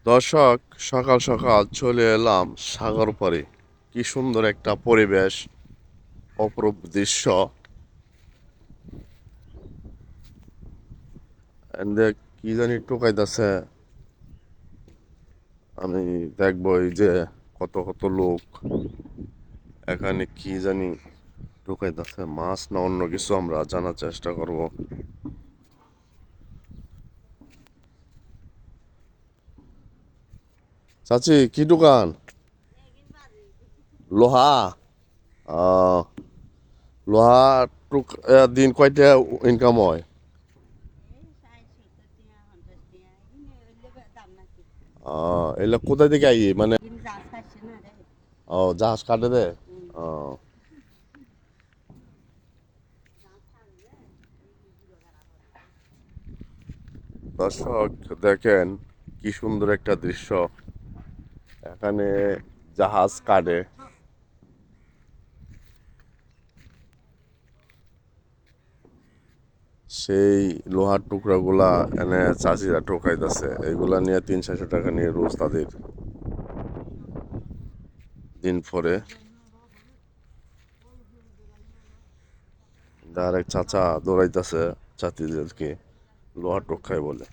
দর্শক, সকাল সকাল চলে এলাম সাগর পাড়ে। কি সুন্দর একটা পরিবেশ, অপরূপ দৃশ্য। এন্ডে কি জানি টোকাইতেছে, আমি দেখবো এই যে কত কত লোক এখানে কি জানি টোকাইতেছে, মাছ না অন্য কিছু আমরা জানার চেষ্টা করব। চাচি, কি দোকান? লোহা? আহ লোহা টুক দিন কয়টা ইনকাম হয়? এগুলো কোথায় থেকে আই মানে? ও, জাহাজ কাটে দে। ও, দর্শক দেখেন কি সুন্দর একটা দৃশ্য। এখানে জাহাজ কাটে, সেই লোহার টুকরাগুলা এনে চাষিরা টোকাইতেছে। এগুলা নিয়ে 300-400 টাকা নিয়ে রোজ তাদের দিন পরে। আর এক চাচা দৌড়াইতেছে চাষিদেরকে লোহার টোকাই বলে।